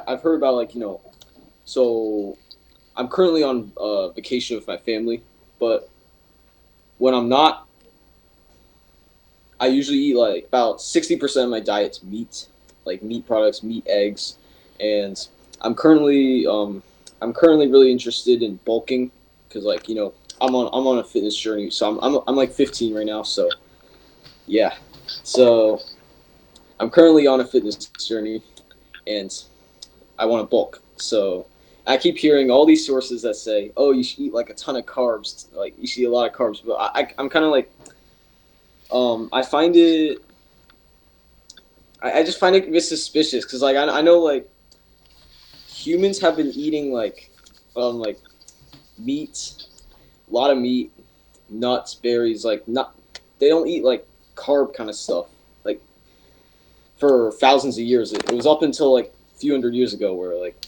I've heard about like so I'm currently on vacation with my family, but when I'm not, I usually eat like about 60% of my diet's meat, like meat products, meat, eggs, and I'm currently I'm currently really interested in bulking because I'm on a fitness journey, so I'm like 15 right now, so yeah, so I'm currently on a fitness journey and I want to bulk, so. I keep hearing all these sources that say, "Oh, you should eat like a ton of carbs. Like you should eat a lot of carbs." But I'm kind of like, I find it I just find it a bit suspicious because I know like humans have been eating like meat, a lot of meat, nuts, berries, like not they don't eat like carb kind of stuff like for thousands of years. It was up until like a few hundred years ago where like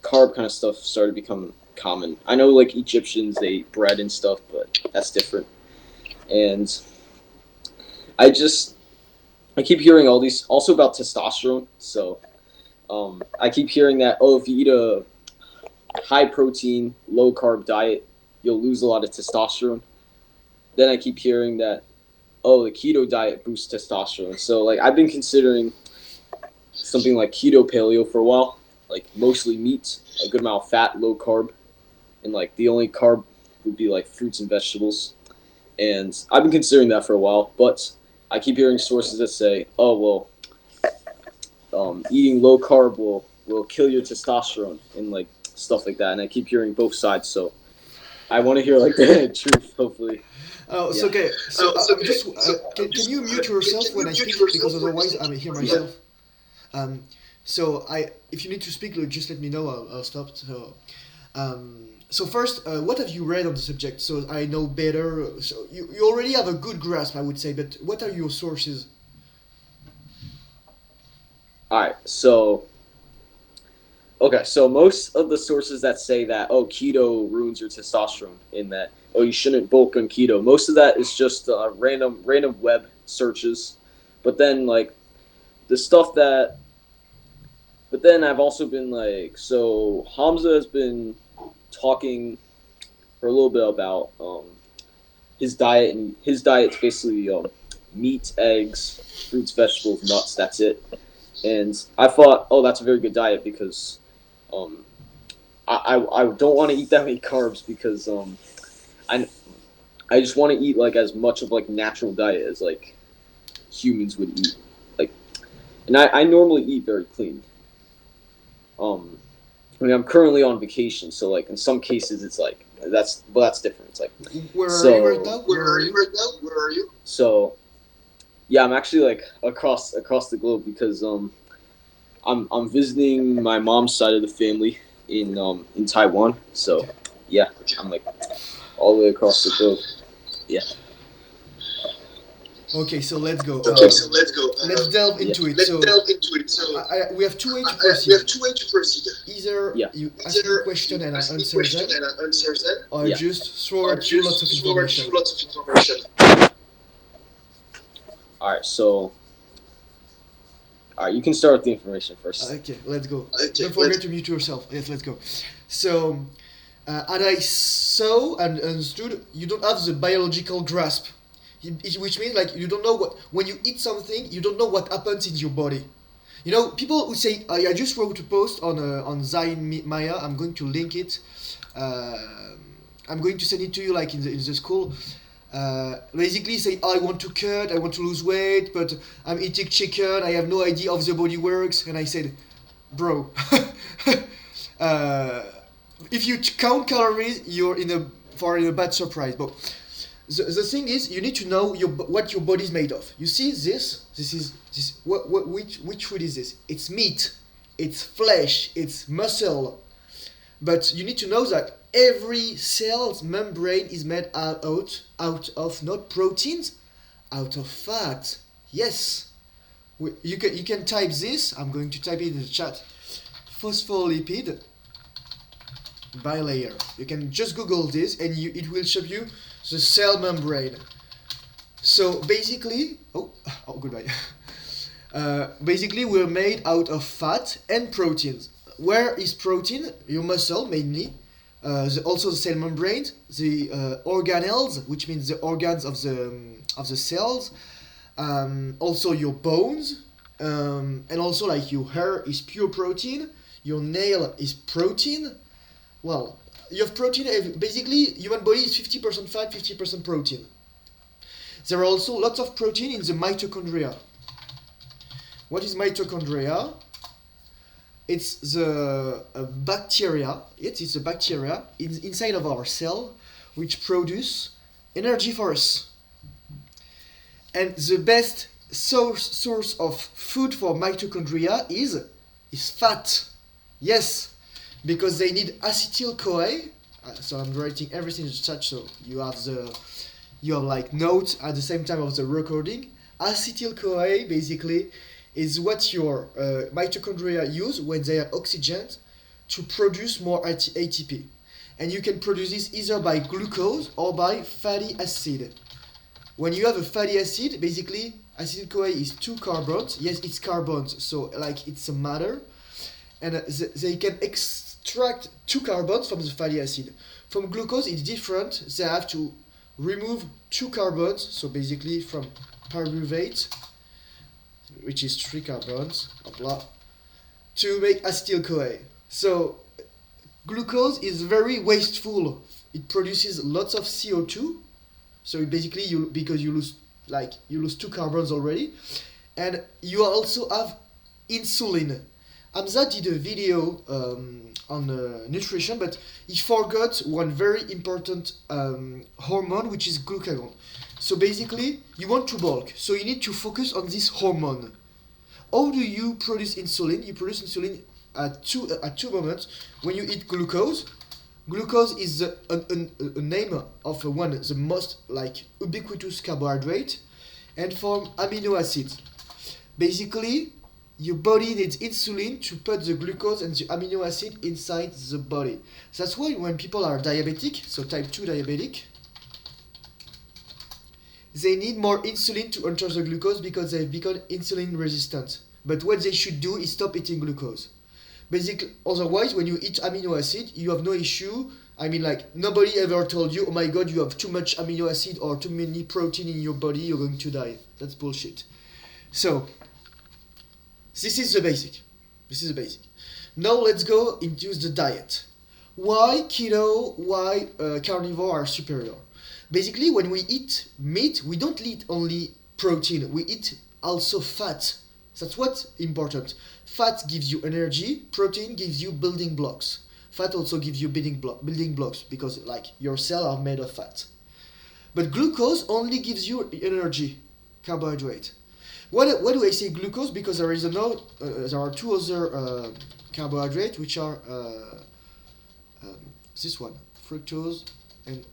carb kind of stuff started becoming common. I know like Egyptians they eat bread and stuff, but that's different. And I just I keep hearing all these also about testosterone. So I keep hearing that if you eat a high protein, low carb diet, you'll lose a lot of testosterone. Then I keep hearing that the keto diet boosts testosterone. So like I've been considering something like keto paleo for a while, like mostly meat, a good amount of fat, low carb, and like the only carb would be like fruits and vegetables. And I've been considering that for a while, but I keep hearing sources that say, eating low carb will kill your testosterone and like stuff like that. And I keep hearing both sides, so I want to hear like the truth. Hopefully, Oh, yeah. so okay. So I'm just. Can you mute yourself when I speak? Because otherwise I'm hear Yeah. myself. Um, so if you need to speak, just let me know. I'll stop. So first, what have you read on the subject? So I know better. So you already have a good grasp, I would say. But what are your sources? All right. So okay. So most of the sources that say that keto ruins your testosterone, in that you shouldn't bulk on keto. Most of that is just random web searches. But then like the stuff that but then I've also been like, so Hamza has been talking for a little bit about his diet, and his diet's basically meat, eggs, fruits, vegetables, nuts. That's it. And I thought, that's a very good diet because um, I don't want to eat that many carbs because I I just want to eat like as much of like natural diet as like humans would eat. Like, and I normally eat very clean. Um, I mean, I'm currently on vacation, so like in some cases, it's like that's different. It's like Where are you right so now? Where are you? so yeah, I'm actually like across the globe because I'm visiting my mom's side of the family in Taiwan. So Okay. yeah, I'm like all the way across the globe. Yeah, Okay, so let's go. so Let's delve yeah, into it. So we have two ways to proceed. Either yeah, you ask me question and I answer them, or yeah. just throw at you lots of information. All right, so all right, you can start with the information first. Okay, let's go. Don't forget to mute yourself. Yes, let's go. So, as I saw and understood, you don't have the biological grasp, which means like you don't know what when you eat something, you don't know what happens in your body. You know, people who say, I just wrote a post on Zion Maya. I'm going to link it. Uh, I'm going to send it to you like in the school. Basically say, I want to cut, I want to lose weight, but I'm eating chicken. I have no idea how the body works. And I said, bro, uh, if you count calories, you're in a bad surprise. But the thing is, you need to know what your body is made of. You see this? Which food is this? It's meat, it's flesh, it's muscle. But you need to know that every cell's membrane is made out of not proteins, out of fat. Yes. You can type this. I'm going to type it in the chat. Phospholipid bilayer. You can just Google this and it will show you the cell membrane. So basically, goodbye. Basically, we're made out of fat and proteins. where is protein? Your muscle mainly. Also the cell membrane, the organelles, which means the organs of the cells. Also your bones, and also like your hair is pure protein. Your nail is protein. Well, you have protein. Basically, human body is 50% fat, 50% protein. There are also lots of protein in the mitochondria. What is mitochondria? It's the bacteria. It's a bacteria inside of our cell which produce energy for us. And the best source of food for mitochondria is fat. Yes, because they need acetyl CoA. So I'm writing everything in chat, so you have like notes at the same time of the recording. Acetyl CoA basically is what your mitochondria use when they are oxygen to produce more ATP. And you can produce this either by glucose or by fatty acid. When you have a fatty acid, basically acetyl CoA is two carbons. Yes, it's carbons, so like it's a matter. And they can extract two carbons from the fatty acid. From glucose, it's different. They have to remove two carbons, so basically from pyruvate, which is three carbons, blah, to make acetyl CoA. So glucose is very wasteful. It produces lots of CO2. So basically, because you lose two carbons already, and you also have insulin. Hamza did a video on nutrition, but he forgot one very important hormone, which is glucagon. So basically, you want to bulk, so you need to focus on this hormone. How do you produce insulin? You produce insulin at two moments. When you eat glucose, glucose is a name of the most like ubiquitous carbohydrate, and from amino acids. Basically, your body needs insulin to put the glucose and the amino acid inside the body. That's why when people are diabetic, so type 2 diabetic, they need more insulin to enter the glucose because they've become insulin resistant. But what they should do is stop eating glucose. Basically, otherwise, when you eat amino acid, you have no issue. I mean, like, nobody ever told you, oh my god, you have too much amino acid or too many protein in your body, you're going to die. That's bullshit. So, this is the basic. Now let's go into the diet. Why keto, why carnivore are superior? Basically, when we eat meat, we don't eat only protein, we eat also fat. That's what's important. Fat gives you energy, protein gives you building blocks. Fat also gives you building blocks because like your cells are made of fat. But glucose only gives you energy, carbohydrate. Why do I say glucose? Because there are two other carbohydrates which are this one, fructose and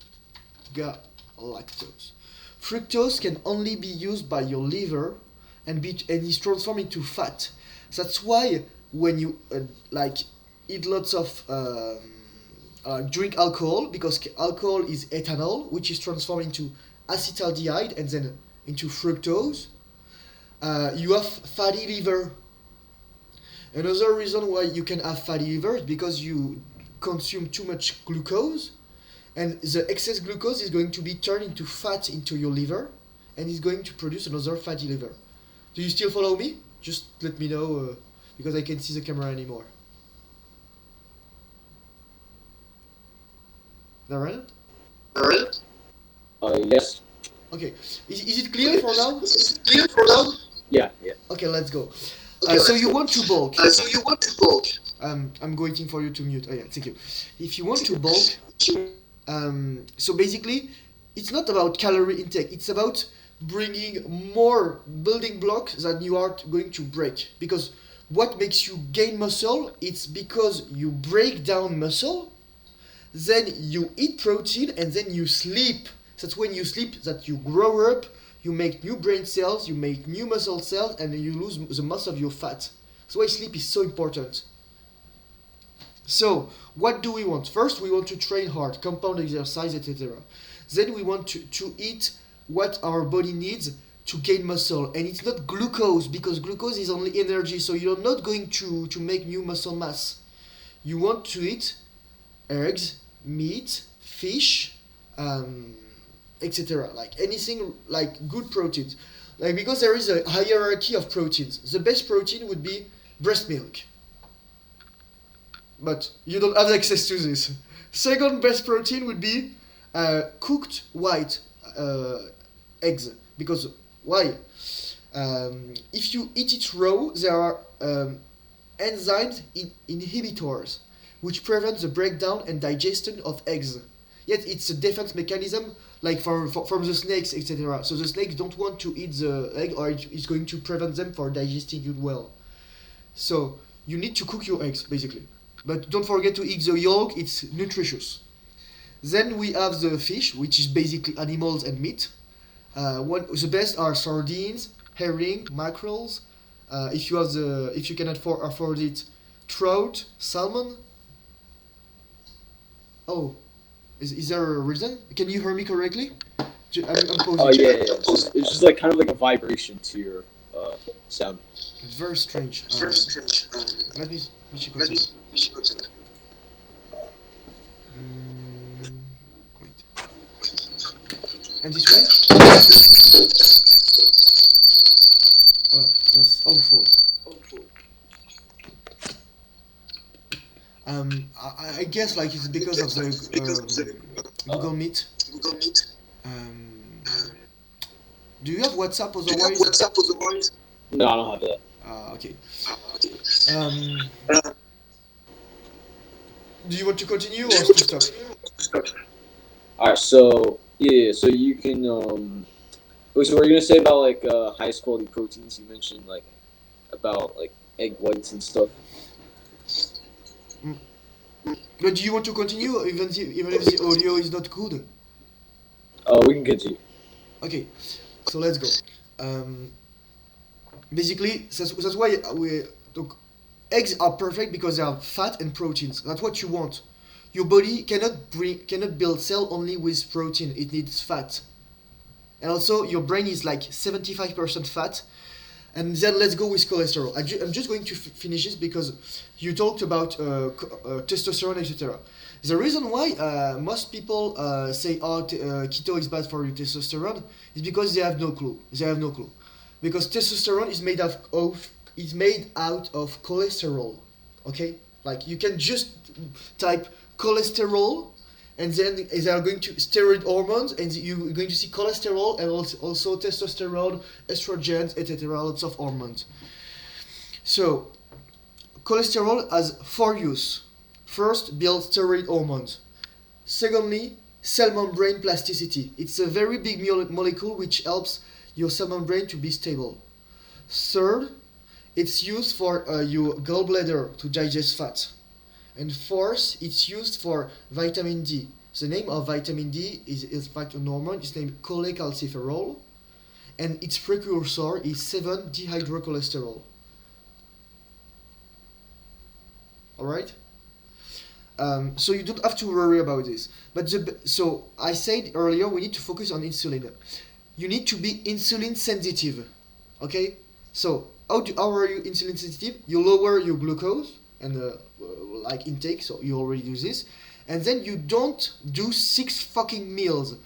galactose. Fructose can only be used by your liver and is transformed into fat. That's why when you eat lots of drink alcohol, because alcohol is ethanol, which is transformed into acetaldehyde and then into fructose. You have fatty liver. Another reason why you can have fatty liver is because you consume too much glucose, and the excess glucose is going to be turned into fat into your liver, and is going to produce another fatty liver. Do you still follow me? Just let me know, because I can't see the camera anymore. Darren? Yes. Okay. Is it clear for now? Yeah. Okay, let's go. So you want to bulk. I'm waiting for you to mute. Oh yeah, thank you. If you want to bulk, so basically, it's not about calorie intake. It's about bringing more building blocks than you are going to break. Because what makes you gain muscle? It's because you break down muscle, then you eat protein, and then you sleep. That's when you sleep that you grow up. You make new brain cells, you make new muscle cells, and then you lose the most of your fat. That's why sleep is so important. So, what do we want? First, we want to train hard, compound exercise, etc. Then we want to eat what our body needs to gain muscle. And it's not glucose, because glucose is only energy, so you're not going to make new muscle mass. You want to eat eggs, meat, fish, um, etc. Like anything like good proteins. Like because there is a hierarchy of proteins. The best protein would be breast milk, but you don't have access to this. Second best protein would be cooked white uh, eggs, because why? If you eat it raw, there are enzymes inhibitors which prevent the breakdown and digestion of eggs. Yet it's a defense mechanism, like from the snakes, etc. So the snakes don't want to eat the egg, or it's going to prevent them from digesting it well. So you need to cook your eggs basically, but don't forget to eat the yolk. It's nutritious. Then we have the fish, which is basically animals and meat. The best are sardines, herring, mackerels. If you can afford it, trout, salmon. Oh, is there a reason? Can you hear me correctly? I'm Oh pausing. yeah, yeah. It's just like kind of like a vibration to your sound. It's very strange. Let me check something. Mm, wait. And this way? Oh, that's awful. I guess like it's because of the Google Meet. Um, do you have WhatsApp otherwise? No, I don't have that. Okay. Um, do you want to continue or to stop? All right, so yeah, so you can wait, so what are you gonna say about like highest quality proteins? You mentioned like about like egg whites and stuff. Mm. But do you want to continue even if the audio is not good? Oh, we can continue. Okay, so let's go. Um, Basically, that's why we look. Eggs are perfect because they have fat and proteins. That's what you want. Your body cannot build cell only with protein. It needs fat. And also, your brain is like 75% fat. And then let's go with cholesterol. I'm just going to finish this because you talked about testosterone, etc. The reason why most people say, "Oh, keto is bad for your testosterone," is because they have no clue. They have no clue, because testosterone is made out of cholesterol. Okay, like you can just type cholesterol, and then they are going to steroid hormones, and you're going to see cholesterol and also testosterone, estrogens, etc. Lots of hormones. So cholesterol has four uses. First, build steroid hormones. Secondly, cell membrane plasticity. It's a very big molecule which helps your cell membrane to be stable. Third, it's used for your gallbladder to digest fat. And fourth, it's used for vitamin D. The name of vitamin D is in fact an hormone. It's named cholecalciferol, and its precursor is 7-dehydrocholesterol. Alright? So you don't have to worry about this. But so I said earlier, we need to focus on insulin. You need to be insulin sensitive. Okay? So how are you insulin sensitive? You lower your glucose and like intake, so you already do this, and then you don't do 6 fucking meals.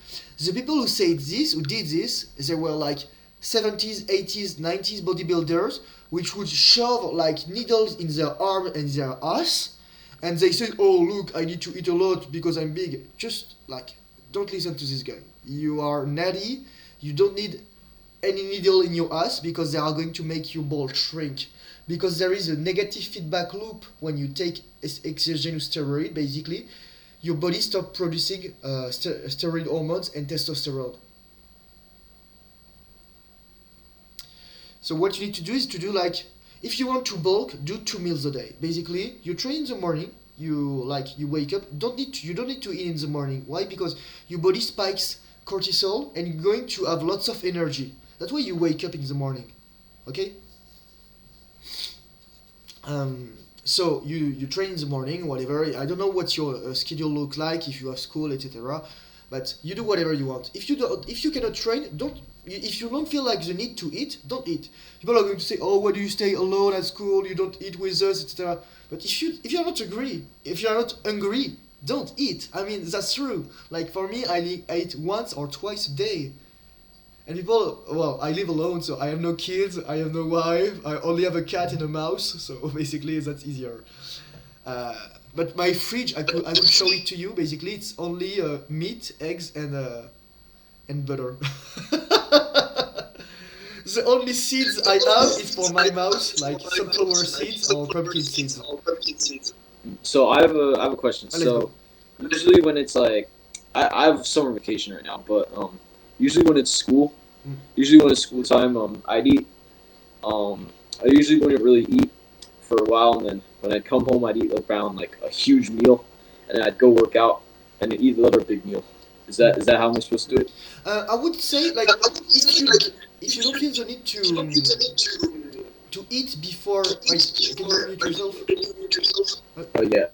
The people who did this, they were like 70s, 80s, 90s bodybuilders, which would shove like needles in their arm and their ass, and they say, "Oh look, I need to eat a lot because I'm big." Just like, don't listen to this guy. You are natty. You don't need any needle in your ass because they are going to make your ball shrink. Because there is a negative feedback loop when you take exogenous steroid. Basically, your body stops producing steroid hormones and testosterone. So what you need to do is to do like, if you want to bulk, do 2 meals a day. Basically, you train in the morning. You wake up. You don't need to eat in the morning. Why? Because your body spikes cortisol and you're going to have lots of energy. That's why you wake up in the morning. Okay? So you train in the morning, whatever. I don't know what your schedule looks like if you have school, etc. But you do whatever you want. If you cannot train, don't if you don't feel like the need to eat, don't eat. People are going to say, "Oh, why do you stay alone at school? You don't eat with us, etc." But if you're not agree, if you're not hungry, don't eat. I mean, that's true. Like for me, I eat once or twice a day. And people, well, I live alone, so I have no kids, I have no wife, I only have a cat and a mouse, so basically that's easier. Uh, but my fridge, I could show it to you. Basically, it's only meat, eggs, and butter. The only seeds I have is for my mouse, like sunflower seeds or pumpkin seeds. So I have a question. Let's go. So usually when it's like I have summer vacation right now, but usually when it's school, Mm. usually when it's school time, I'd eat. I usually wouldn't really eat for a while, and then when I'd come home, I'd eat around like a huge meal, and then I'd go work out and then eat another big meal. Is that how I'm supposed to do it? I would say like if you don't feel the need to eat before, like, can you mute yourself? Uh, Oh yeah.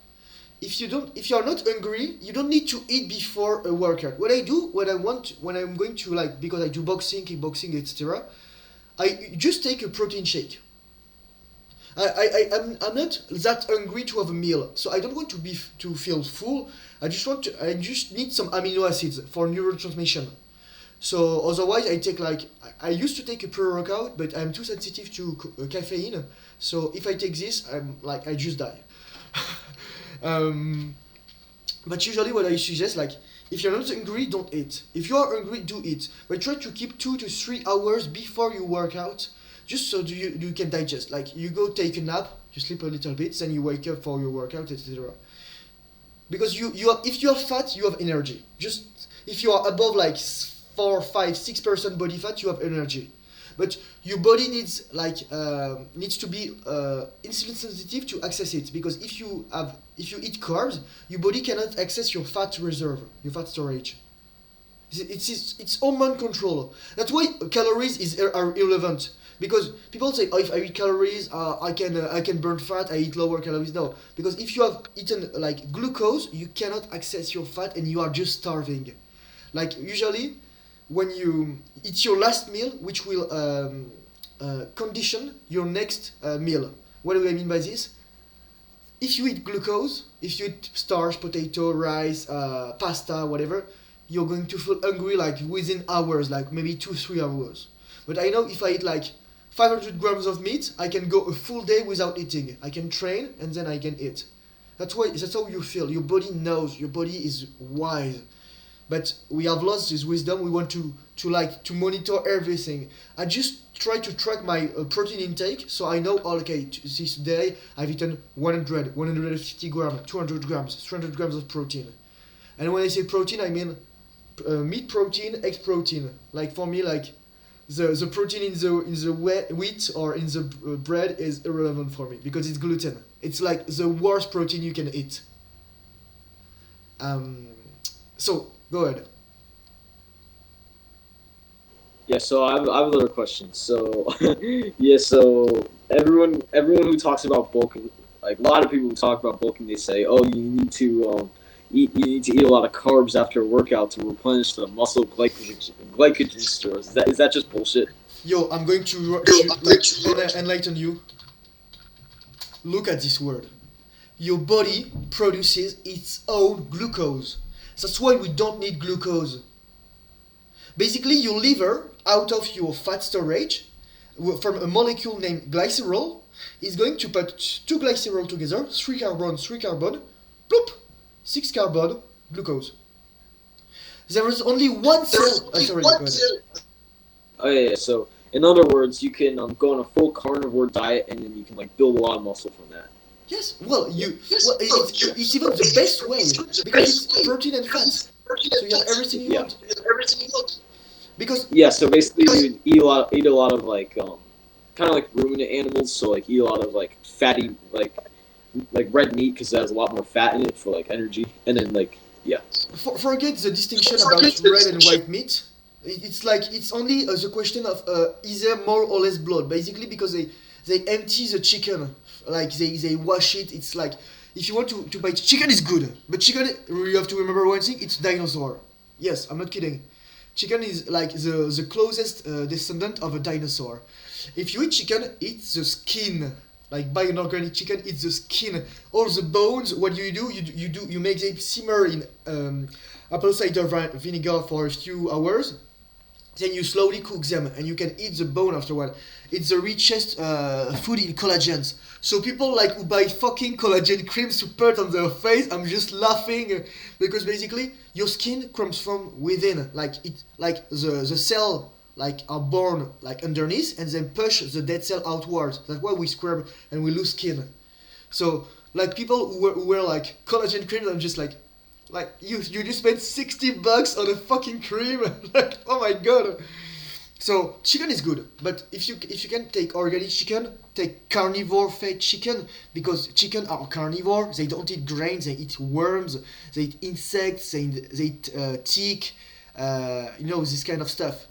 if you're not hungry, you don't need to eat before a workout. What I do, what I want, when I'm going to, like, because I do boxing, kickboxing, etc., I just take a protein shake. I'm not that hungry to have a meal, so I don't want to feel full. I just need some amino acids for neurotransmission. So otherwise, I take like I used to take a pre-workout, but I'm too sensitive to caffeine. So if I take this, I just die. um, but usually, what I suggest, like, if you're not hungry, don't eat. If you are hungry, do eat. But try to keep 2 to 3 hours before you work out, just so you can digest. Like, you go take a nap, you sleep a little bit, then you wake up for your workout, etc. Because if you are fat, you have energy. Just if you are above like 4, 5, 6% body fat, you have energy. But your body needs to be insulin sensitive to access it, because if you eat carbs, your body cannot access your fat reserve, your fat storage. It's hormone control. That's why calories are irrelevant. Because people say, oh, if I eat calories, I can burn fat. I eat lower calories. No, because if you have eaten like glucose, you cannot access your fat, and you are just starving. Like usually, when you it's your last meal, which will condition your next meal. What do I mean by this? If you eat glucose, if you eat starch, potato, rice, pasta, whatever, you're going to feel hungry like within hours, like maybe 2, 3 hours. But I know if I eat like 500 grams of meat, I can go a full day without eating. I can train and then I can eat. That's how you feel. Your body knows. Your body is wise. But we have lost this wisdom. We want to monitor everything. I just try to track my protein intake, so I know, oh, okay, this day I've eaten 100, 150 grams, 200 grams, 300 grams of protein. And when I say protein, I mean meat protein, egg protein. Like for me, like the protein in the wheat or in the bread is irrelevant for me because it's gluten. It's like the worst protein you can eat. Um, so go ahead. Yeah, so I have another question. So, yeah, so everyone who talks about bulking, like a lot of people who talk about bulking, they say, oh, you need to eat a lot of carbs after a workout to replenish the muscle glycogen stores. Is that just bullshit? Yo, I'm going to like enlighten you. Look at this word. Your body produces its own glucose. That's why we don't need glucose. Basically, your liver, out of your fat storage, from a molecule named glycerol, is going to put two glycerol together, three carbon, bloop, six carbon, glucose. There is only one cell. Sorry, go ahead. Oh yeah, yeah. So in other words, you can go on a full carnivore diet, and then you can like build a lot of muscle from that. Yes, it's even the best way because it's protein and fat, so you have everything you Yeah. want. Because Yeah. So basically, you eat a lot of like kind of like ruminant animals. So like eat a lot of like fatty like red meat because it has a lot more fat in it for like energy, and then like yeah. forget the distinction about red and white meat. It's like it's only the question of is there more or less blood? Basically, because they empty the chicken, like they wash it. It's like if you want to buy chicken is good, but chicken you have to remember one thing: it's dinosaur. Yes, I'm not kidding. chicken is like the closest descendant of a dinosaur. If you eat chicken, eat the skin. Like buy an organic chicken, eat the skin, all the bones. What do? You make them simmer in apple cider vinegar for a few hours. Then you slowly cook them, and you can eat the bone afterward. It's the richest food in collagens. So people like who buy fucking collagen creams to put on their face, I'm just laughing because basically your skin comes from within. Like the cell like are born like underneath and then push the dead cell outwards. That's why we scrub and we lose skin. So like people who wear like collagen creams, I'm just like you just spent $60 on a fucking cream. Like oh my god. So chicken is good, but if you can take organic chicken, take carnivore fed chicken because chicken are carnivore. They don't eat grains. They eat worms. They eat insects. They eat tick. This kind of stuff.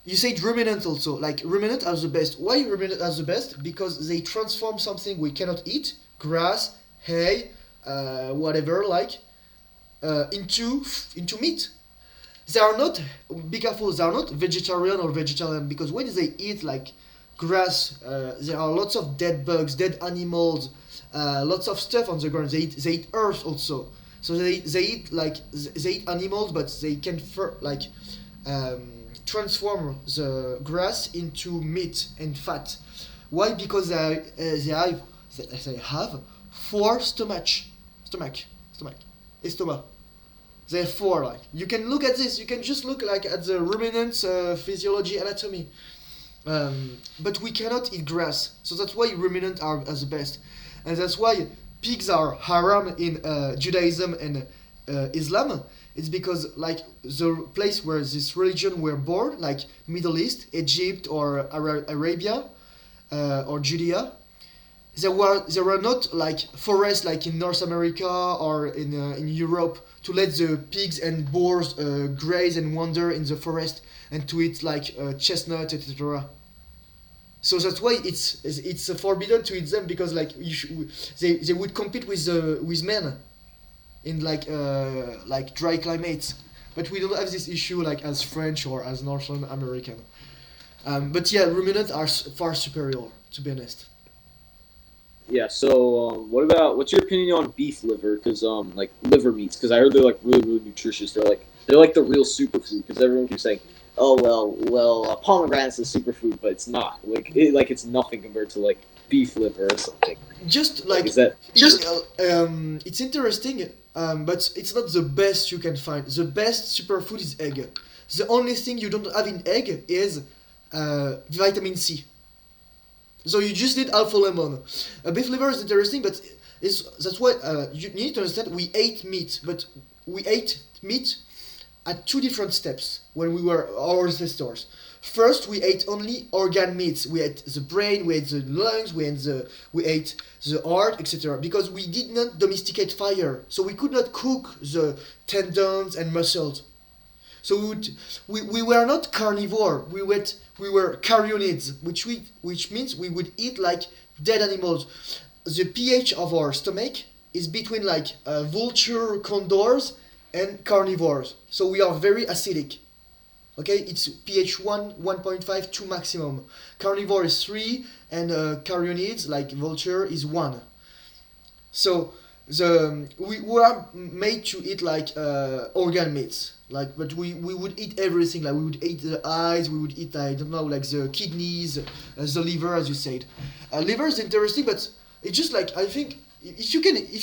You said ruminant also. Like ruminant are the best. Why ruminant are the best? Because they transform something we cannot eat, grass, hay, whatever, into meat. They are not, be careful, they are not vegetarian or vegetarian because when they eat like grass, there are lots of dead bugs, dead animals, lots of stuff on the ground. They eat earth also. So they eat they eat animals, but they can transform the grass into meat and fat. Why? Because they have four stomach. Therefore, like you can look at this, you can just look like at the ruminants' physiology, anatomy. But we cannot eat grass, so that's why ruminants are as the best, and that's why pigs are haram in Judaism and Islam. It's because like the place where this religion were born, like Middle East, Egypt or Arabia or Judea, there were not like forests like in North America or in Europe to let the pigs and boars graze and wander in the forest and to eat like chestnut, etc. So that's why it's forbidden to eat them because like they would compete with men in like dry climates. But we don't have this issue like as French or as Northern American. But yeah, ruminants are far superior, to be honest. Yeah. So, what's your opinion on beef liver? Because like liver meats, because I heard they're like really really nutritious. They're like the real superfood. Because everyone keeps saying, oh pomegranate's a superfood, but it's not. It's nothing compared to like beef liver or something. Just Like like is that just it's interesting, but it's not the best you can find. The best superfood is egg. The only thing you don't have in egg is vitamin C. So you just need alpha lemon. Beef liver is interesting, but that's why you need to understand we ate meat, but we ate meat at two different steps when we were our ancestors. First, we ate only organ meats. We ate the brain, we ate the lungs, we ate the heart, etc. Because we did not domesticate fire, so we could not cook the tendons and muscles. So we were not carnivore. We were carnivorous, which means we would eat like dead animals. The pH of our stomach is between like vulture condors and carnivores. So we are very acidic. Okay, it's pH 1.5, 2 maximum. Carnivore is 3, and carnivorous like vulture is 1. So we were made to eat like organ meats, like, but we would eat everything. Like we would eat the eyes, we would eat, I don't know, like the kidneys, the liver, as you said. Liver is interesting, but it's just like, I think if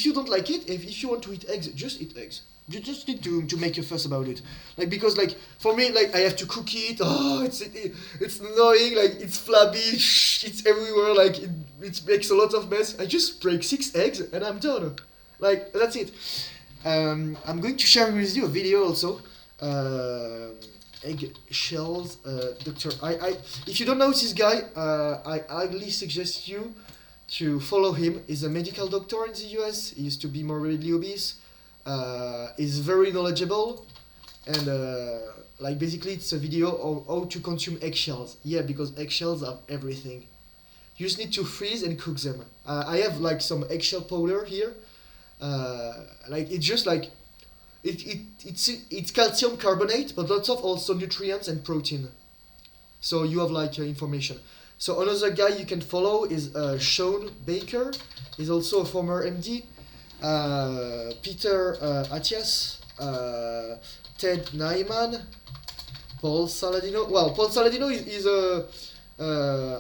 you don't like it, if you want to eat eggs, just eat eggs. You just need to make a fuss about it, like, because like for me, like I have to cook it. Oh, it's annoying. Like it's flabby. It's everywhere. Like it makes a lot of mess. I just break 6 eggs and I'm done. Like that's it. I'm going to share with you a video also. Egg shells. Doctor. If you don't know this guy, I highly suggest you to follow him. He's a medical doctor in the US. He used to be morbidly obese. Is very knowledgeable, and like basically it's a video of how to consume eggshells. Yeah, because eggshells have everything. You just need to freeze and cook them. I have like some eggshell powder here. Like it's just like It's calcium carbonate, but lots of also nutrients and protein. So you have like information. So another guy you can follow is Sean Baker. He's also a former MD. Peter Atias, Ted Nyman, Paul Saladino. Well, Paul Saladino is a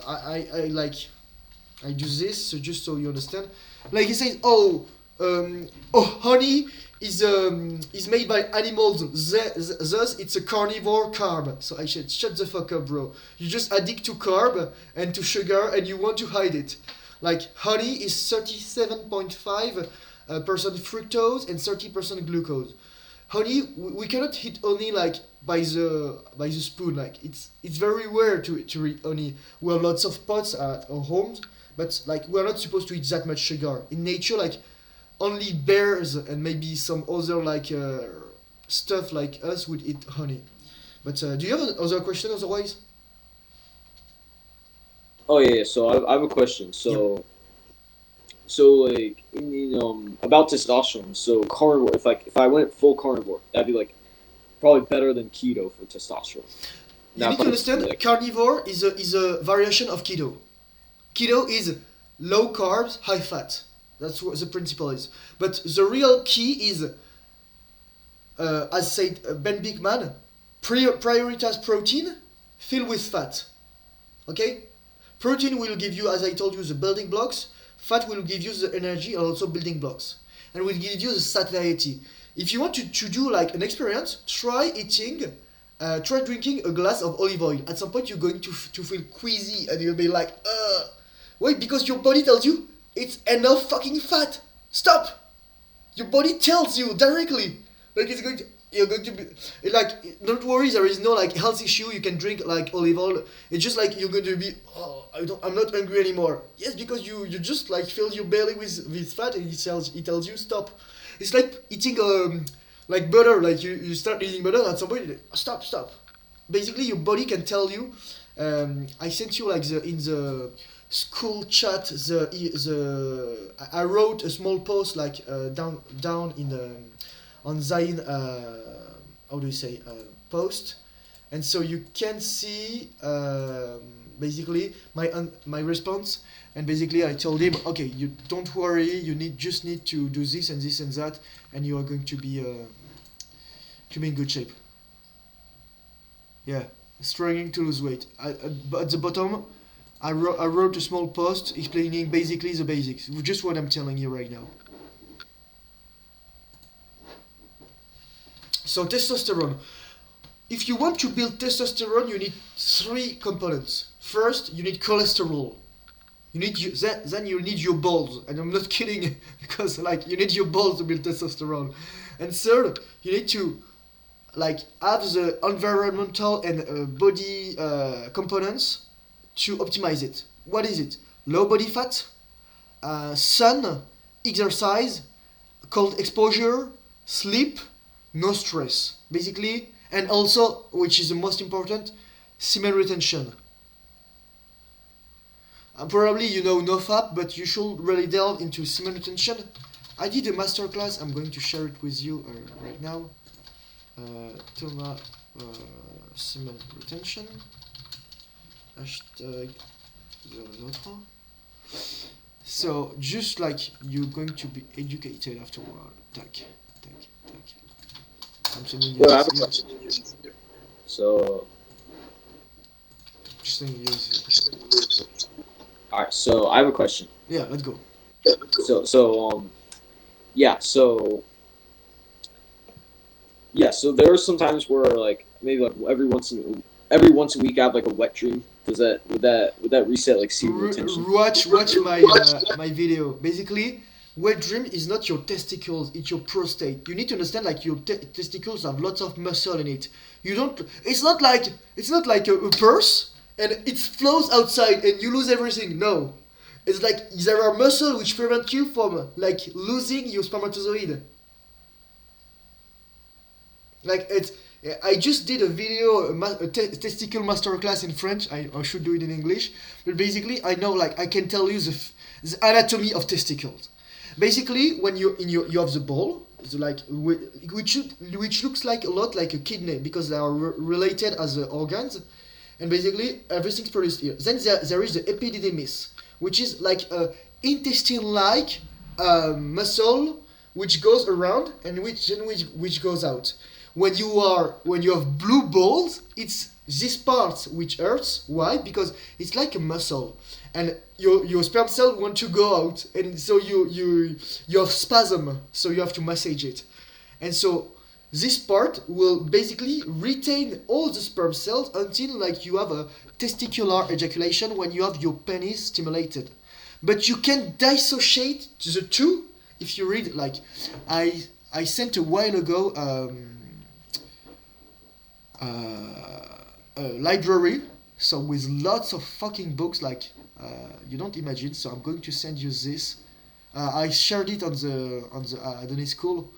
I like I do this so just so you understand. Like he says, honey is made by animals. Thus, it's a carnivore carb. So I said, shut the fuck up, bro. You just addict to carb and to sugar, and you want to hide it. Like honey is 37.5% fructose and 30% glucose. Honey, we cannot hit honey like by the spoon. Like it's very rare to eat honey. We have lots of pots at our homes, but like we're not supposed to eat that much sugar. In nature, like only bears and maybe some other like stuff like us would eat honey. But do you have another question otherwise? Oh yeah. So I have a question. Yep. So like about testosterone. So carnivore. If I went full carnivore, that'd be like probably better than keto for testosterone. You Now need if to I'm understand like carnivore is a variation of keto. Keto is low carbs, high fat. That's what the principle is. But the real key is, as said Ben Bigman, prioritize protein, fill with fat. Okay? Protein will give you, as I told you, the building blocks. Fat will give you the energy and also building blocks. And will give you the satiety. If you want to do like an experience, try drinking a glass of olive oil. At some point, you're going to feel queasy and you'll be like, wait, because your body tells you it's enough fucking fat. Stop. Your body tells you directly. Like you're going to be like, don't worry, there is no like health issue. You can drink like olive oil. It's just like you're going to be, I'm not hungry anymore. Yes, because you just like fill your belly with fat and it tells you stop. It's like eating like butter. Like you start eating butter at some point. Stop. Basically, your body can tell you. I sent you like in the school chat I wrote a small post like down in the on Zain how do you say post, and so you can see basically my response. And basically I told him, okay, you don't worry, you just need to do this and this and that, and you are going to be in good shape. Yeah, struggling to lose weight. But at the bottom, I wrote a small post explaining basically the basics, just what I'm telling you right now. So testosterone. If you want to build testosterone, you need three components. First, you need cholesterol. Then you need your balls, and I'm not kidding, because like you need your balls to build testosterone. And third, you need to like have the environmental and body components to optimize it. What is it? Low body fat, sun, exercise, cold exposure, sleep, no stress, basically, and also, which is the most important, semen retention. Probably you know NoFap, but you should really delve into semen retention. I did a masterclass. I'm going to share it with you right now. Thomas semen retention. Hashtag 003. So just like you're going to be educated afterward. Tac. I'm sending you well, I have a this. question. So Just sending you this. all right. So I have a question. Yeah, let's go. Yeah. So there are some times where like maybe like every once a week I have like a wet dream. Would that reset like semen retention? Watch my video. Basically, wet dream is not your testicles; it's your prostate. You need to understand like your testicles have lots of muscle in it. You don't. It's not like a purse and it flows outside and you lose everything. No, it's like there are muscle which prevent you from like losing your spermatozoid. Like it's. I just did a video, a testicle masterclass in French. I should do it in English, but basically I know like I can tell you the anatomy of testicles. Basically, when you have the ball, which looks like a lot like a kidney because they are related as organs, and basically everything's produced here. Then there is the epididymis, which is like a intestine-like muscle which goes around and which goes out. When you have blue balls, it's this part which hurts. Why? Because it's like a muscle, and your sperm cell want to go out, and so you have spasm, so you have to massage it, and so this part will basically retain all the sperm cells until like you have a testicular ejaculation when you have your penis stimulated. But you can dissociate the two if you read like I sent a while ago a library, so with lots of fucking books like you don't imagine. So I'm going to send you this. I shared it on the Adonis school.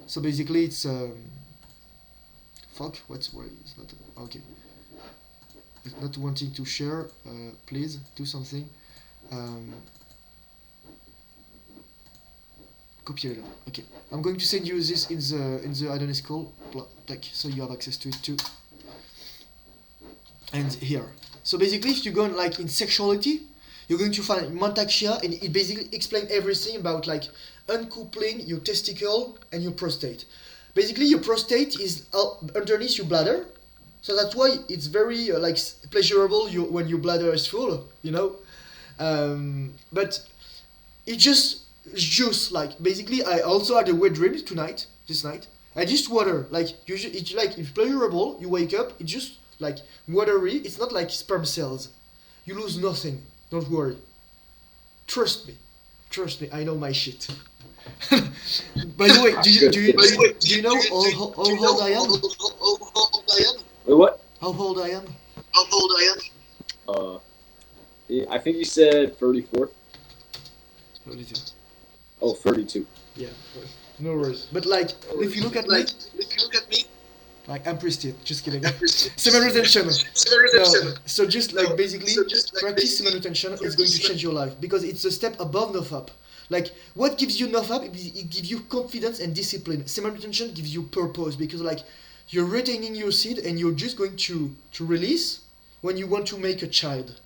So basically it's fuck what's where it's not okay. It's not wanting to share. Please do something. Um, Copy it. Okay, I'm going to send you this in the Adonis school. So you have access to it too. And here. So basically, if you go like in sexuality, you're going to find Montaxia, and it basically explains everything about like uncoupling your testicle and your prostate. Basically, your prostate is underneath your bladder, so that's why it's very like pleasurable when your bladder is full, you know. But it just juice like basically. I also had a wet dream this night. I just water like usually it's like it's pleasurable. You wake up, it's just like watery. It's not like sperm cells. You lose nothing. Don't worry. Trust me. Trust me. I know my shit. By the way, do you know how old I am? Wait, what? How old I am? Uh, I think you said 34. 32. Oh, 32. Yeah. No worries. But like, if you look at me, like I'm pristine. Just kidding. Semen retention. No. So just like basically, practice semen retention is going to change your life because it's a step above NoFap. Like what gives you NoFap? It gives you confidence and discipline. Semen retention gives you purpose because like you're retaining your seed and you're just going to release when you want to make a child.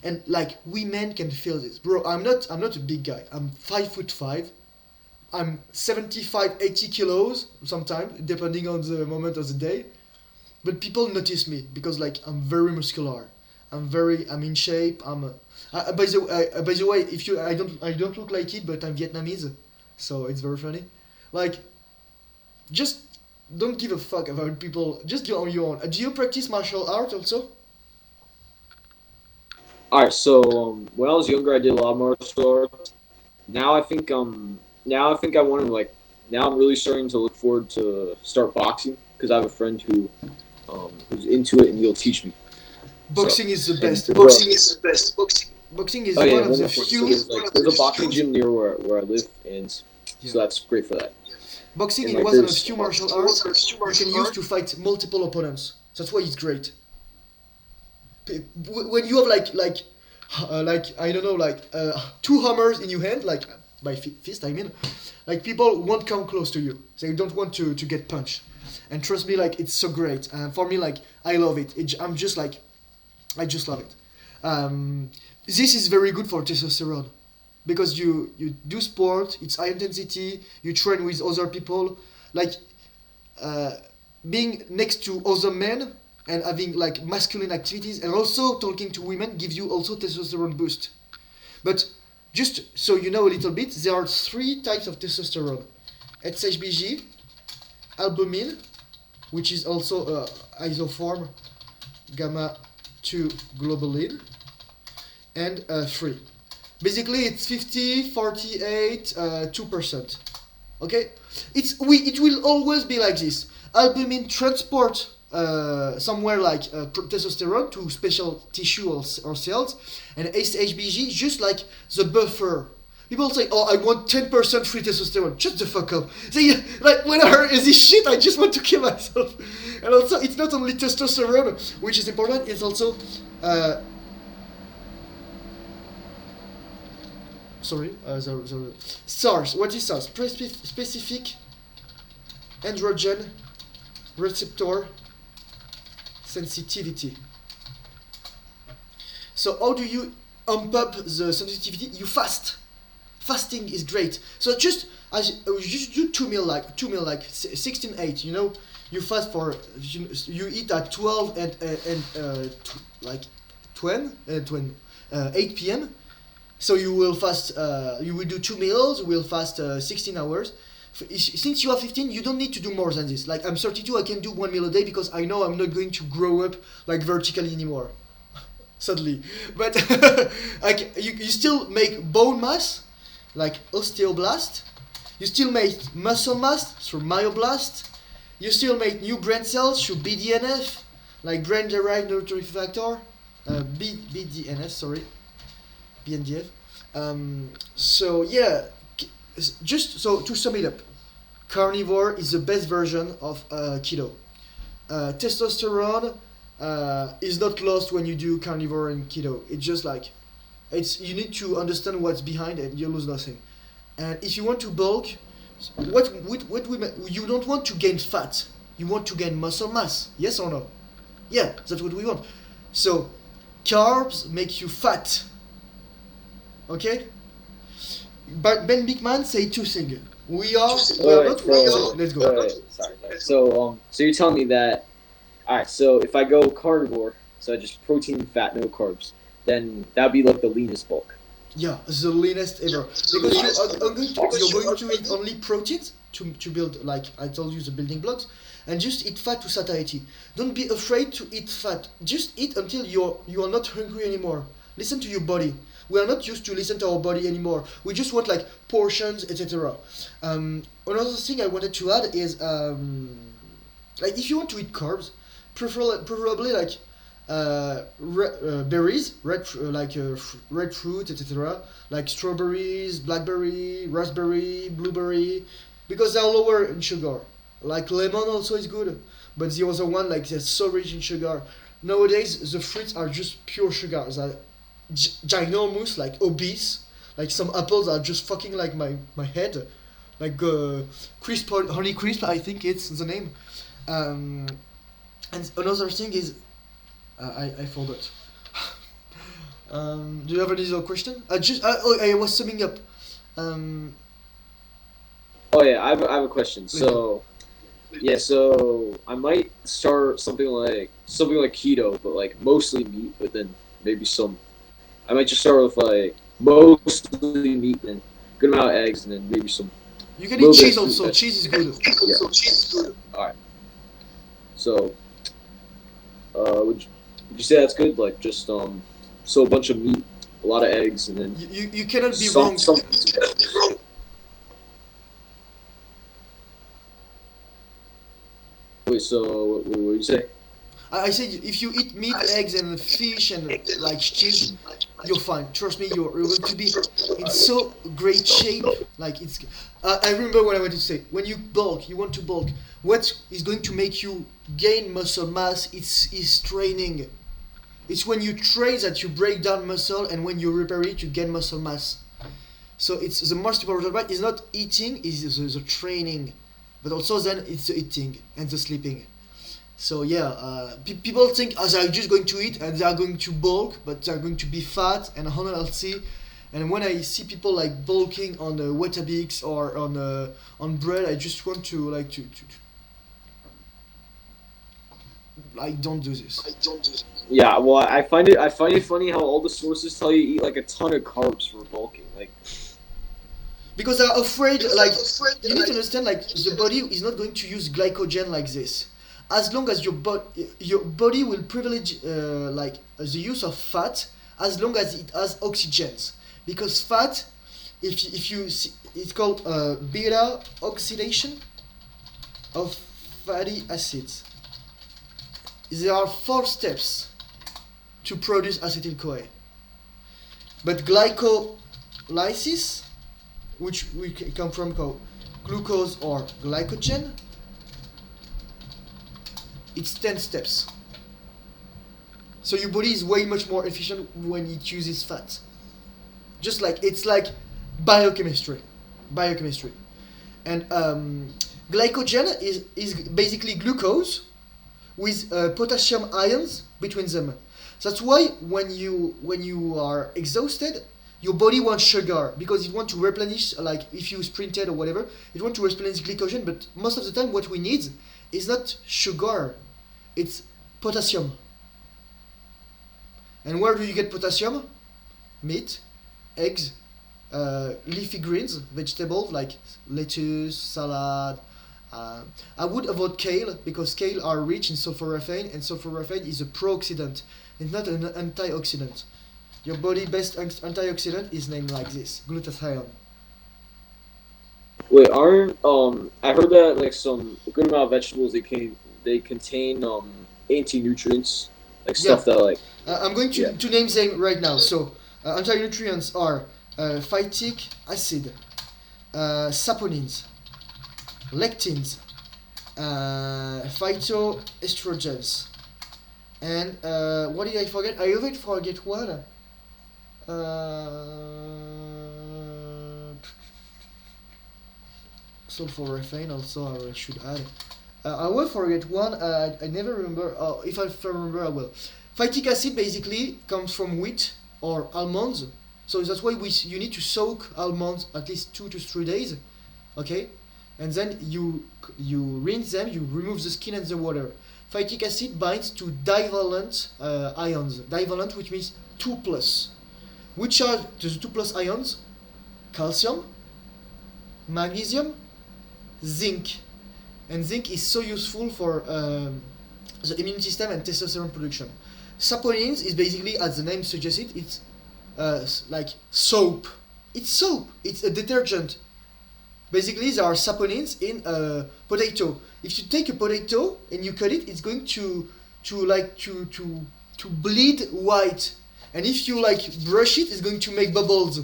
And like we men can feel this, bro. I'm not a big guy. I'm 5'5". I'm 75, 80 kilos sometimes, depending on the moment of the day. But people notice me because like I'm very muscular. I'm in shape. By the way, if you I don't look like it, but I'm Vietnamese, so it's very funny. Like, just don't give a fuck about people. Just do on your own. Do you practice martial art also? All right. So when I was younger, I did a lot of martial arts. Now I think I want to like. Now I'm really starting to look forward to start boxing because I have a friend who's into it and he'll teach me. Boxing is the best. Boxing is Oh yeah, one of the wonderful. So few. there's a boxing gym near where I live, and Yeah. so that's great for that. Boxing And is like one of the there's few martial arts you can use to fight multiple opponents. That's why it's great. When you have like I don't know two hammers in your hand, like by fist I mean, like people won't come close to you. They don't want to get punched. And trust me, like it's so great. And for me, like I love it. I'm just like, I just love it. This is very good for testosterone because you do sport. It's high intensity. You train with other people, like being next to other men and having like masculine activities and also talking to women gives you also testosterone boost. But just so you know a little bit, there are three types of testosterone: HCG, albumin, which is also isoform gamma 2 globulin, and 3. Basically, it's 50, 48, 2%. Okay, it will always be like this. Albumin transport somewhere like testosterone to special tissue or cells, and SHBG is just like the buffer. People say, "Oh, I want 10% free testosterone." Shut the fuck up. They like when I heard this shit, I just want to kill myself. And also, it's not only testosterone which is important; it's also sorry, the SARS. What is SARS? Specific androgen receptor sensitivity. So how do you amp up the sensitivity? You fast. Fasting is great. So just as you just do 2 meal like 16-8. You know, you fast for you eat at 12 like 8 p.m. So you will fast. You will do 2 meals. You will fast 16 hours. Since you are 15, you don't need to do more than this. Like I'm 32, I can do 1 meal a day because I know I'm not going to grow up like vertically anymore. Sadly, but like you still make bone mass, like osteoblast. You still make muscle mass through myoblast. You still make new brain cells through BDNF, like brain derived neurotrophic factor, BDNF. Sorry, BNDF. So yeah, just so to sum it up, carnivore is the best version of keto. Testosterone is not lost when you do carnivore and keto. It's just like you need to understand what's behind it. You lose nothing. And if you want to bulk, you don't want to gain fat. You want to gain muscle mass. Yes or no? Yeah, that's what we want. So carbs make you fat. Okay. But Ben Bigman say two things. We are not. Let's go. Sorry. So you're telling me that, all right. So if I go carnivore, so just protein, fat, no carbs, then that'd be like the leanest bulk. Yeah, the leanest ever. Because you're going to eat only proteins to build, like I told you, the building blocks, and just eat fat to satiety. Don't be afraid to eat fat. Just eat until you are not hungry anymore. Listen to your body. We are not used to listen to our body anymore. We just want like portions, etc. Another thing I wanted to add is like if you want to eat carbs, preferably like berries, red fruit, etc. Like strawberries, blackberry, raspberry, blueberry, because they are lower in sugar. Like lemon also is good, but the other one like they're so rich in sugar. Nowadays the fruits are just pure sugar. They're ginormous, like obese. Like some apples are just fucking like my head. Like crisp honey crisp, I think it's the name. And another thing is, I forgot. Do you have any other question? I was summing up. Oh yeah, I have a question. So yeah, so I might start something like keto, but like mostly meat, but then maybe some. I might just start with like mostly meat and good amount of eggs, and then maybe some. You can eat cheese also. Cheese is good. Yeah. All right. So, would you say that's good? Like just so a bunch of meat, a lot of eggs, and then you cannot be wrong. Wait, so what do you say? I said if you eat meat, eggs, and fish and like cheese, you're fine. Trust me, you're going to be in so great shape. Like it's. I remember what I wanted to say. When you bulk, you want to bulk. What is going to make you gain muscle mass? Is training. It's when you train that you break down muscle, and when you repair it, you gain muscle mass. So it's the most important part. Is not eating, is the training, but also then it's the eating and the sleeping. So yeah, people think they're just going to eat and they are going to bulk, but they're going to be fat and unhealthy. And when I see people like bulking on Weetabix or on bread, I just want to like don't do this. Yeah, well, I find it funny how all the sources tell you to eat like a ton of carbs for bulking. Like, because they're afraid. Like you need to understand, like the body is not going to use glycogen like this. As long as your body will privilege like the use of fat as long as it has oxygens, because fat, if you see, it's called beta oxidation of fatty acids. There are 4 steps to produce acetyl CoA, but glycolysis, which we come from called glucose or glycogen, it's 10 steps. So your body is way much more efficient when it uses fat. Just like it's like biochemistry, and Glycogen is basically glucose with potassium ions between them. That's why when you are exhausted, your body wants sugar because it wants to replenish. Like if you sprinted or whatever, it wants to replenish glycogen. But most of the time, what we need is not sugar; it's potassium. And where do you get potassium? Meat, eggs, leafy greens, vegetables like lettuce, salad. I would avoid kale because kale are rich in sulforaphane, and sulforaphane is a pro-oxidant. It's not an antioxidant. Your body best antioxidant is named like this, glutathione. Wait, aren't I heard that like some a good amount of vegetables they contain anti nutrients like Yeah, stuff that like I'm going yeah. to name them right now. So, anti-nutrients are phytic acid, saponins, lectins, phytoestrogens, and what did I forget? I even forget one. Sulforaphane also I should add. I will forget one. I never remember. If I remember, I will. Phytic acid basically comes from wheat or almonds. So that's why you need to soak almonds at least 2 to 3 days. Okay, and then you rinse them. You remove the skin and the water. Phytic acid binds to divalent ions. Divalent, which means 2 plus. Which are the 2 plus ions? Calcium, magnesium, zinc. And zinc is so useful for the immune system and testosterone production. Saponins is basically, as the name suggests it's like soap. It's soap. It's a detergent. Basically, there are saponins in a potato. If you take a potato and you cut it, it's going to bleed white. And if you like brush it, it's going to make bubbles.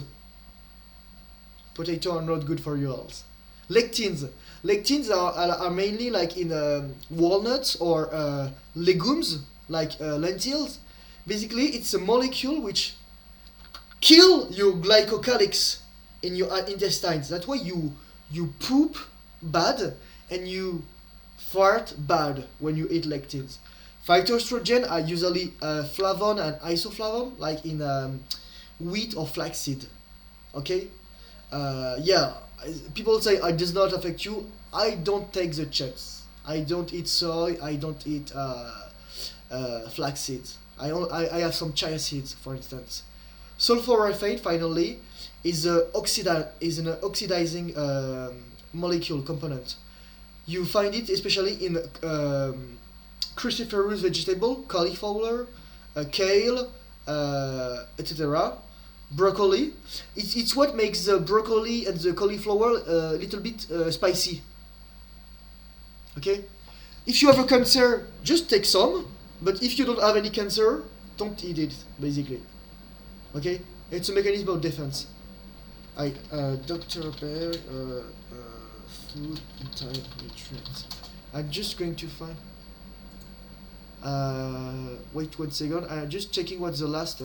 Potato are not good for your health. Lectins. Lectins are mainly like in walnuts or legumes like lentils. Basically, it's a molecule which kill your glycocalyx in your intestines. That's why you poop bad and you fart bad when you eat lectins. Phytoestrogen are usually flavon and isoflavone, like in wheat or flaxseed. Okay, yeah. People say it does not affect you. I don't take the chance. I don't eat soy. I don't eat flax seeds. I have some chia seeds, for instance. Sulforaphane, finally, is an oxidizing molecule component. You find it especially in cruciferous vegetable, cauliflower, kale, etc. Broccoli. It's what makes the broccoli and the cauliflower a little bit spicy. Okay? If you have a cancer, just take some. But if you don't have any cancer, don't eat it, basically. Okay? It's a mechanism of defense. Dr. Bear, food anti-nutrients. I'm just going to find. Wait 1 second. I'm just checking what's the last.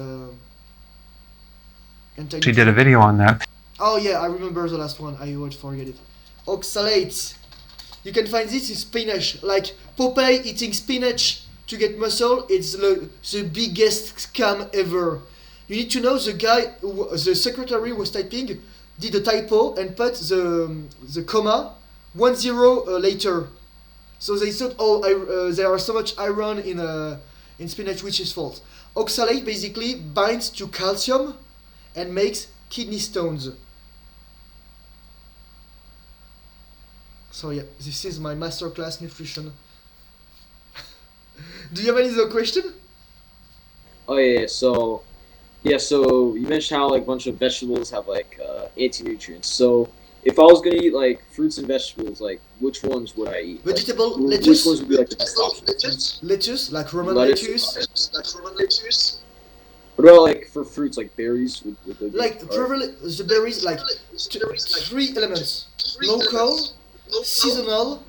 She did a video on that. Oh yeah, I remember the last one. I would forget it. Oxalates. You can find this in spinach. Like Popeye eating spinach to get muscle. It's the biggest scam ever. You need to know the guy, the secretary was typing, did a typo and put the comma 10 later. So they thought, there are so much iron in spinach, which is false. Oxalate basically binds to calcium and makes kidney stones. So yeah, this is my masterclass nutrition. Do you have any other question? Oh so you mentioned how like a bunch of vegetables have like anti nutrients. So if I was gonna eat like fruits and vegetables, like which ones would I eat? Vegetable, Like, which lettuce. ones would be like the best option? Lettuce, like Roman Lettuce. lettuce. What about like for fruits like berries? Would they be Like alright? the berries, like three elements: local, seasonal,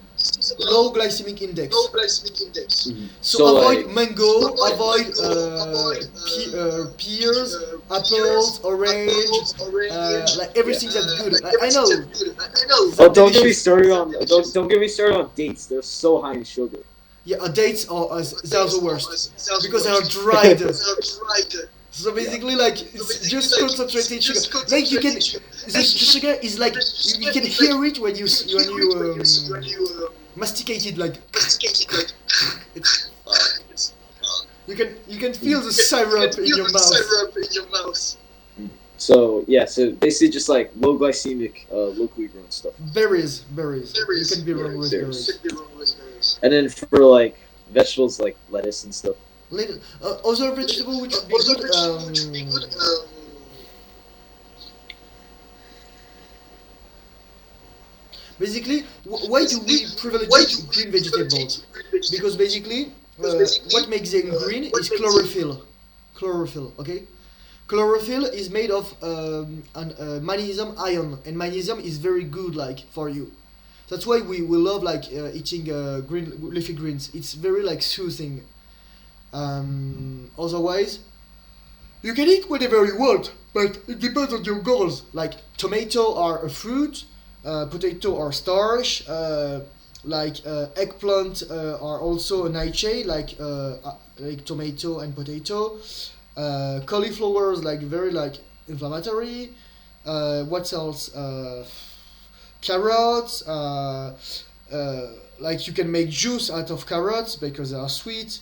low glycemic index. Mhm. So So avoid like, mango, avoid pears, apples, orange, like yeah. everything that's good. Like, I know Oh, they're don't get me delicious. started on don't get me started on dates. They're so high in sugar. Yeah, dates are they are the worst because they are dried. So Yeah. basically, like it's just concentrated sugar. Like you can, the sugar is like you can hear it when you masticate it. Like it's you can feel the syrup in your mouth. So yeah, so basically just like low glycemic, locally grown stuff. Berries. You can be Yeah, wrong with berries. berries. And then for like vegetables like lettuce and stuff. Little other vegetable which would be good. Basically, why do we privilege green vegetables? Because basically, what makes them green is chlorophyll. Chlorophyll, okay? Chlorophyll is made of magnesium ion, and magnesium is very good, like for you. That's why we love like eating green leafy greens. It's very like soothing. Otherwise, you can eat whatever you want, but it depends on your goals. Like tomato are a fruit, potato are starch, eggplant are also a nightshade, like tomato and potato. Cauliflower is like very like inflammatory. What else? Carrots. Like you can make juice out of carrots because they are sweet.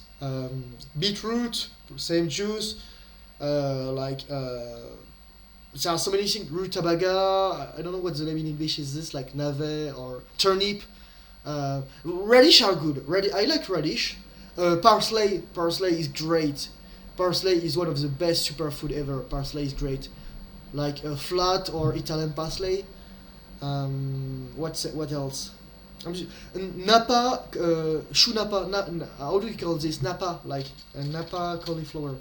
Beetroot, same juice. Like there are so many things. Rutabaga. I don't know what the name in English is. This like navet or turnip. Radish are good. I like radish. Parsley. Parsley is great. Parsley is one of the best superfood ever. Parsley is great. Like flat or Italian parsley. What else? Napa, shoe napa. How do you call this? Napa, like napa cauliflower.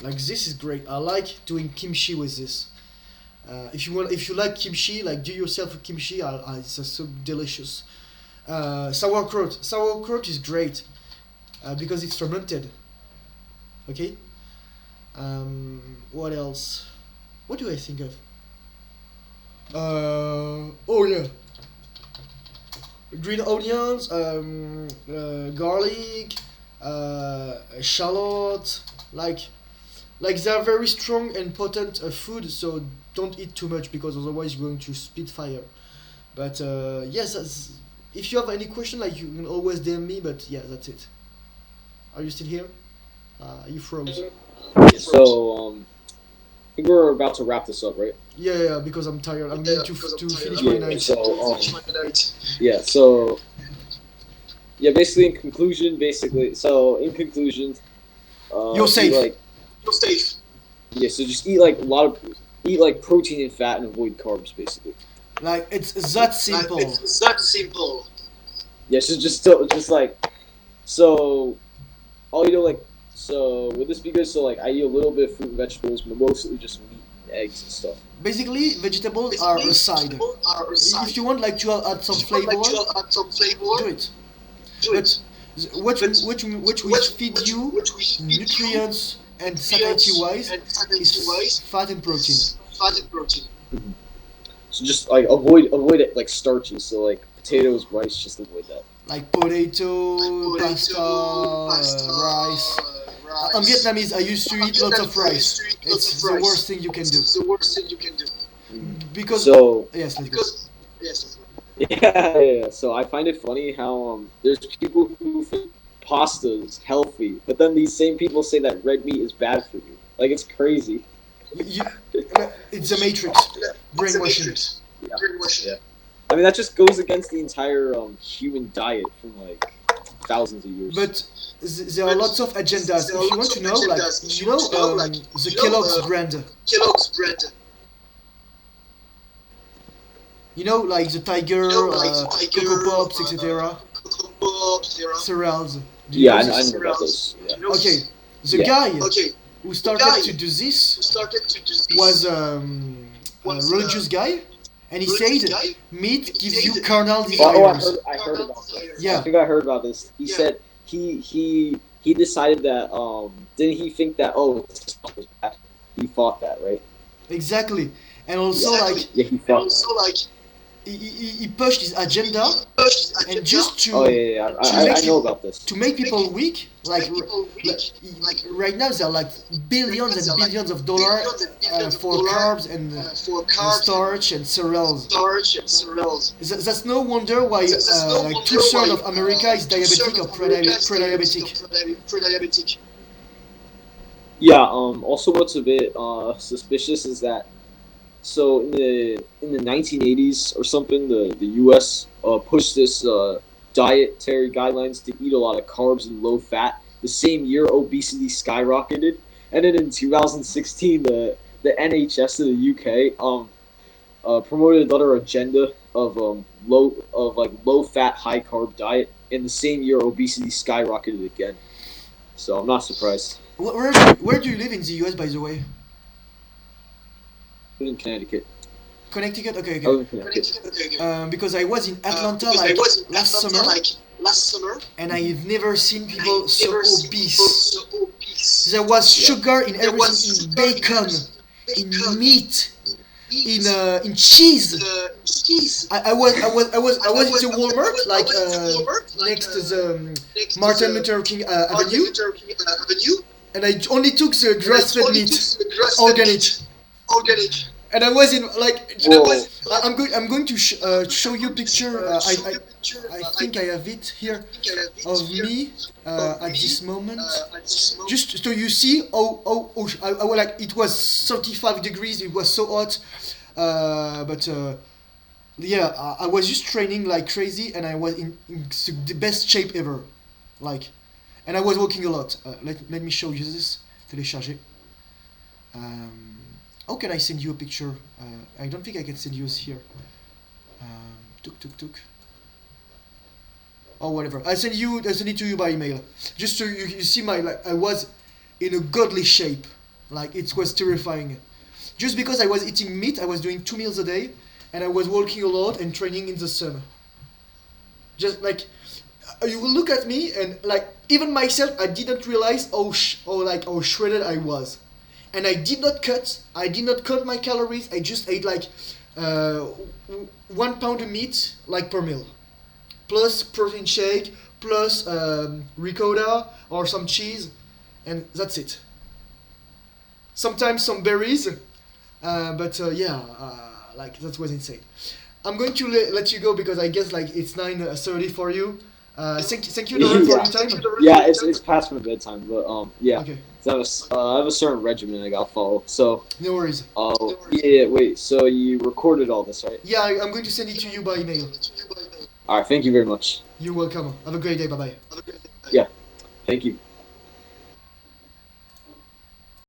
Like this is great. I like doing kimchi with this. If you like kimchi, like do yourself a kimchi. It's so delicious. Sauerkraut. Sauerkraut is great because it's fermented. Okay. What else? What do I think of? Oh yeah. Green onions, garlic, shallot, like they are very strong and potent food. So don't eat too much because otherwise you're going to spit fire. But yes, if you have any question, like you can always DM me. But yeah, that's it. Are you still here? You froze. So I think we're about to wrap this up, right? Yeah, because I'm tired. I'm going to finish my Yeah. night. So yeah. So yeah. Basically, in conclusion, You're safe. Like, yeah. So just eat like eat like protein and fat and avoid carbs, basically. Like it's that simple. Yeah. So just like so. All like so would this be good? So like I eat a little bit of fruit and vegetables, but mostly just meat, eggs, and stuff. Basically, vegetables are a side. If you want like to add some flavor, do it. But what will feed you nutrients and satiety wise is fat and protein. Mhm. So just like avoid it like starches. So like potatoes, rice, just avoid that. Like potato, pasta, rice. I'm Vietnamese. I used to eat lots of rice. It's the worst thing you can do. Because So yes, let's go. yeah. So I find it funny how there's people who think pasta is healthy, but then these same people say that red meat is bad for you. Like it's crazy. You, it's a matrix. Brainwashing. Yeah. I mean that just goes against the entire human diet from like thousands of years. But there are lots of agendas. If you want to know, like the Kellogg's brand. You know, like the Tiger, Cocoa Pops, etc. Cereals. Do you Yeah, know I this? know about those. Yeah. Okay, the Yeah. guy who started to do this was a religious guy, and he said meat gives you carnal Oh, desires. I heard about this. I Yeah, think I heard about this. He said he decided that didn't he think that this was bad? He thought that, right? exactly. And also Yeah. like Yeah, he thought that. he pushed his agenda, and just Oh yeah, yeah, to make I know about this. to make people weak. Right now there are like billions and billions of dollars for carbs and starch and cereals. That's no wonder why like 2/3 of America is diabetic or pre-diabetic. Yeah. Also, what's a bit suspicious is that so in the 1980s or something, the U.S. Pushed this dietary guidelines to eat a lot of carbs and low fat. The same year, obesity skyrocketed, and then in 2016, the NHS in the UK promoted another agenda of low fat, high carb diet. In the same year, obesity skyrocketed again. So I'm not surprised. Where do you live in the US, by the way? I live in Connecticut. Connecticut. Okay, I okay. live in Connecticut. Because I was in Atlanta like last summer, and I've never seen people so obese. There was sugar in everything, in bacon, in meat, in cheese. I was in the Walmart like next to the Martin Luther King Avenue, and I only took the grass-fed meat, organic. And I was in like Whoa. I'm going to show you a picture. I think I have it here of me at this moment. Just so you see, I was like it was 35 degrees. It was so hot, but yeah, I was just training like crazy, and I was in the best shape ever, like, and I was walking a lot. Let me show you this. Télécharger. How can I send you a picture? I don't think I can send you here. Tuk. Or whatever. I send it to you by email. Just so you see my like I was in a godly shape. Like it was terrifying. Just because I was eating meat, I was doing 2 meals a day, and I was walking a lot and training in the sun. Just like you will look at me and like even myself, I didn't realize how shredded I was. And I did not cut my calories. I just ate like 1 pound of meat like per meal, plus protein shake, plus ricotta or some cheese, and that's it. Sometimes some berries, but like that was insane. I'm going to let you go because I guess like it's 9:30 for you. Thank you, Doran, for your time. Yeah, it's past my bedtime, but yeah. Okay. So I have a certain regimen I gotta follow. So No worries. yeah. Wait. So you recorded all this, right? Yeah, I'm going to send it to you by email. All right. Thank you very much. You're welcome. Have a great day. Bye bye. Yeah. Thank you.